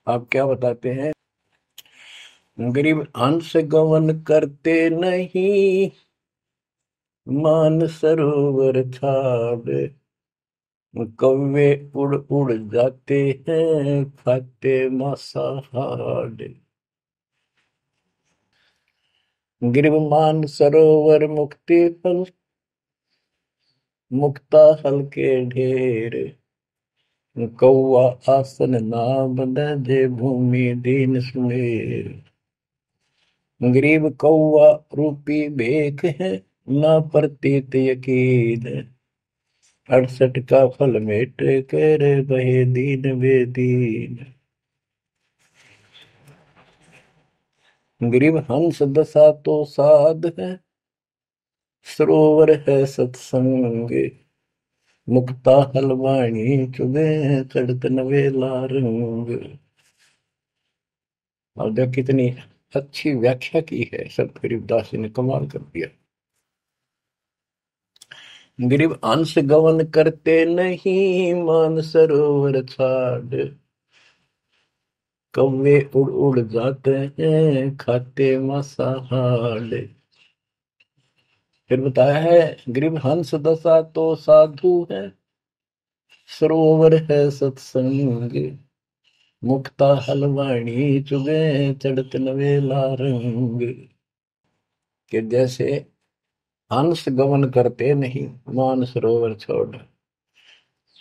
आप क्या बताते हैं? गरीब हंस गवन करते नहीं, मान सरोवर छाड़। कौवे उड़ उड़ जाते हैं, खाते मांसाहार। गिरव मान सरोवर मुक्ति फल, मुक्ता हल के ढेर। कौआ आसन नाम जे भूमि दीन सुमेर। गरीब कौआ रूपी भेख है, ना प्रतीत यकीन। 68 का फल मेट कर बहे दीन बेदीन। गरीब हंस दशा तो साध है, सरोवर है सत्संग। मुक्ता हलवाणी चुगे, चढ़त नवेला रंग। और देख कितनी अच्छी व्याख्या की है संत गरीबदास जी ने, कमाल कर दिया। गरीब अंश गवन करते नहीं, मान सरोवर छाड़। कौवे उड़ उड़ जाते हैं, खाते मांसाहार। फिर बताया है, गरीब हंस दशा तो साधु है, सरोवर है सत्संग। मुक्ता हलवाणी चुगे, चढ़त नवेला रंग। कि जैसे हंस गमन करते नहीं, मान सरोवर छोड़।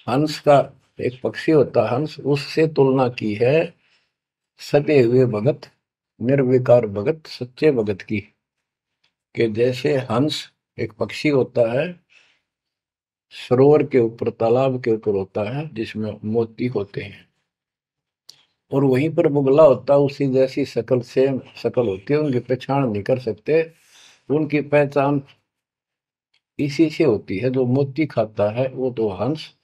हंस का एक पक्षी होता है हंस, उससे तुलना की है सदे हुए भगत, निर्विकार भगत, सच्चे भगत की। कि जैसे हंस एक पक्षी होता है, सरोवर के ऊपर, तालाब के ऊपर होता है जिसमें मोती होते हैं, और वहीं पर बुगला होता है, उसी जैसी शकल से शकल होती है, उनकी पहचान नहीं कर सकते। उनकी पहचान इसी से होती है। जो मोती खाता है वो तो हंस,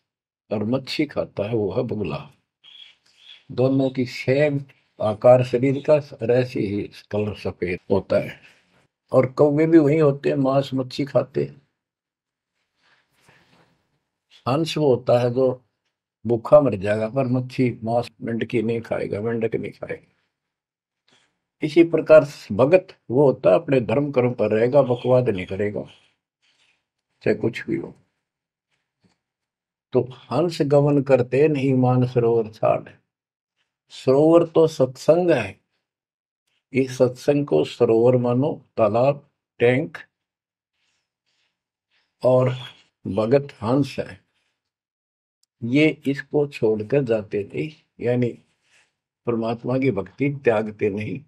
और मच्छी खाता है वो है बुगला। दोनों की सेम आकार शरीर का, और ऐसे ही कलर सफेद होता है। और कौवे भी वही होते हैं, मांस मच्छी खाते हैं। हंस वो होता है जो भूखा मर जाएगा, पर मच्छी मांस मेंढकी नहीं खाएगा, मेंढक नहीं खाएगा। इसी प्रकार भगत वो होता है अपने धर्म कर्म पर रहेगा, बकवाद नहीं करेगा, चाहे कुछ भी हो। तो हंस गमन करते नहीं, मान सरोवर छाड़। सरोवर तो सत्संग है। इस सत्संग को सरोवर मानो, तालाब, टैंक, और भगत हंस है। ये इसको छोड़कर जाते नहीं, यानी परमात्मा की भक्ति त्यागते नहीं।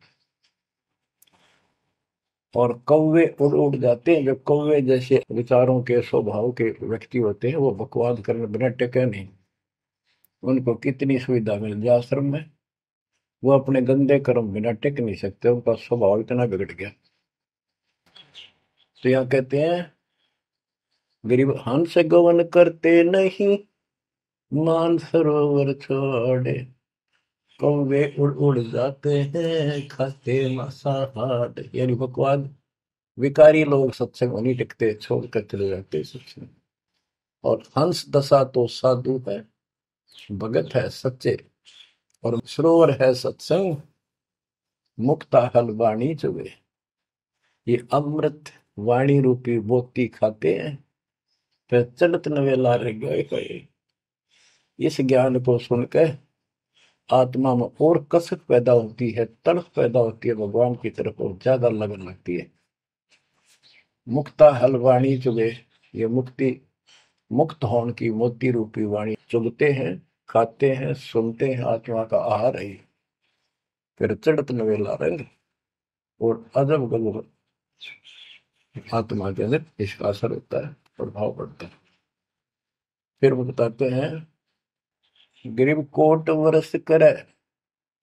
और कौवे उड़ उड़ जाते हैं। जो कौवे जैसे विचारों के, स्वभाव के व्यक्ति होते हैं, वो बकवाद करने बिना टेके नहीं। उनको कितनी सुविधा मिल जाए आश्रम में, वो अपने गंदे कर्म बिना टिक नहीं सकते, उनका स्वभाव इतना बिगड़ गया। तो यहाँ कहते हैं, गरीब हंस गवन करते नहीं, मान सरोवर छोड़े। कौवे उड़ उड़ जाते हैं, खाते मांसाहार। यानी बकवाद, विकारी लोग सत्संग में नहीं टिकते, छोड़कर चले जाते सत्संग। और हंस दशा तो साधु है, भगत है सच्चे, और सरोवर है सत्संग। मुक्ता हल वाणी चुगे। ये अमृत वाणी रूपी मोती खाते हैं, फिर चलत नवेला रह गए। इस ज्ञान को सुनकर आत्मा में और कसक पैदा होती है, तड़प पैदा होती है भगवान की तरफ, और ज्यादा लगन लगती है। मुक्ता हल वाणी चुगे। ये मुक्ति, मुक्त होने की मोती रूपी वाणी चुगते हैं, खाते हैं, सुनते हैं, आत्मा का आहार है। फिर चढ़त नवेला रंग, और अजब गजब आत्मा के अंदर इसका असर होता है, प्रभाव पड़ता है। फिर वो बताते हैं, गरीब कोट वर्ष करे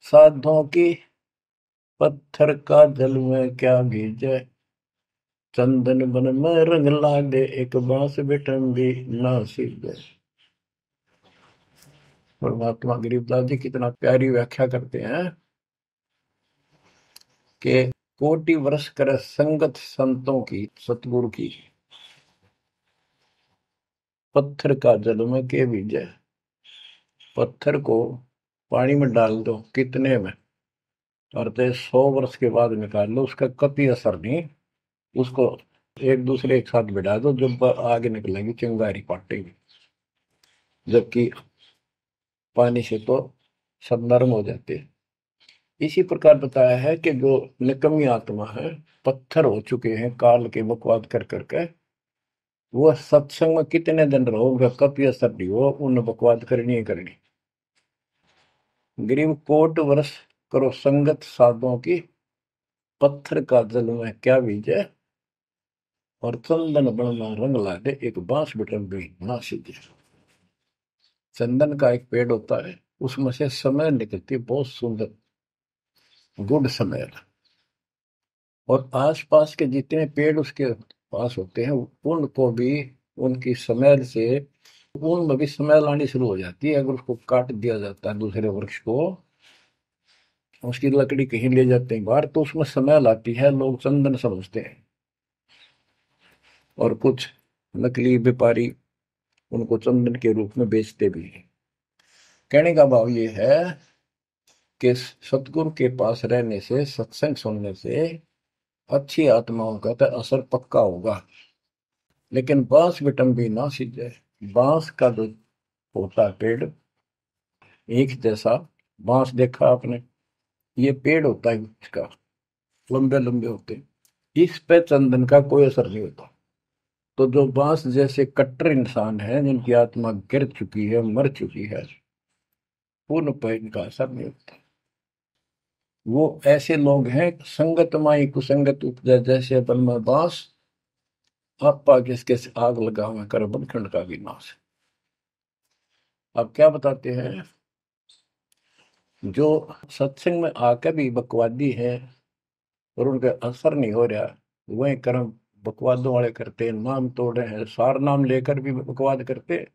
साधों की, पत्थर का जल में क्या भीजे। चंदन बन में रंग लागे, एक बांस बिठन भी ना सीखे। परमात्मा गरीबदास जी कितना प्यारी व्याख्या करते हैं कि कोटि वर्ष करे संगत संतों की, सतगुरु की, पत्थर का जल में के भीजे। पत्थर को पानी में डाल दो कितने में, और तो 100 वर्ष के बाद निकाल लो, उसका कभी असर नहीं। उसको एक दूसरे के साथ बिठा दो, जब आगे निकलेंगी चिंगारी काटेगी, जबकि पानी से तो सब नरम हो जाते हैं। इसी प्रकार बताया है कि जो निकम्मी आत्मा है, पत्थर हो चुके हैं काल के बकवाद कर करके, वो सत्संग में कितने दिन रहो, उनका कभी असर नहीं हो, उन बकवाद करनी ही करनी। ग्रीव कोट वर्ष करो संगत साधुओं की, पत्थर का जल में क्या बीजे, और चंदन बन में रंग ला दे, एक बांस बिटन भी ना सीधे। चंदन का एक पेड़ होता है, उसमें से समय निकलती है बहुत सुंदर, गुड समय। और आसपास के जितने पेड़ उसके पास होते हैं, उनको भी उनकी स्मेल से, उनमें भी स्मेल आनी शुरू हो जाती है। अगर उसको काट दिया जाता है दूसरे वृक्ष को, उसकी लकड़ी कहीं ले जाते हैं बाहर, तो उसमें स्मेल आती है, लोग चंदन समझते हैं। और कुछ नकली व्यापारी उनको चंदन के रूप में बेचते भी हैं। कहने का भाव ये है कि सतगुरु के पास रहने से, सत्संग सुनने से अच्छी आत्माओं का तो असर पक्का होगा। लेकिन बांस बिटम भी ना सीधे, बांस का जो होता है पेड़, एक जैसा बांस देखा आपने, ये पेड़ होता है इसका, लंबे लंबे होते हैं, इस पे चंदन का कोई असर नहीं होता। तो जो बांस जैसे कट्टर इंसान है, जिनकी आत्मा गिर चुकी है, मर चुकी है, उन पर इनका असर नहीं होता। वो ऐसे लोग हैं, संगत माई कुसंगत उपजा, जैसे अपन में बांस, आपा किसके आग लगा कर बनखंड का विनाश। अब क्या बताते हैं, जो सत्संग में आकर भी बकवादी है और उनका असर नहीं हो रहा, वही कर्म बकवादों वाले करते हैं, नाम तोड़े हैं, सार नाम लेकर भी बकवाद करते हैं,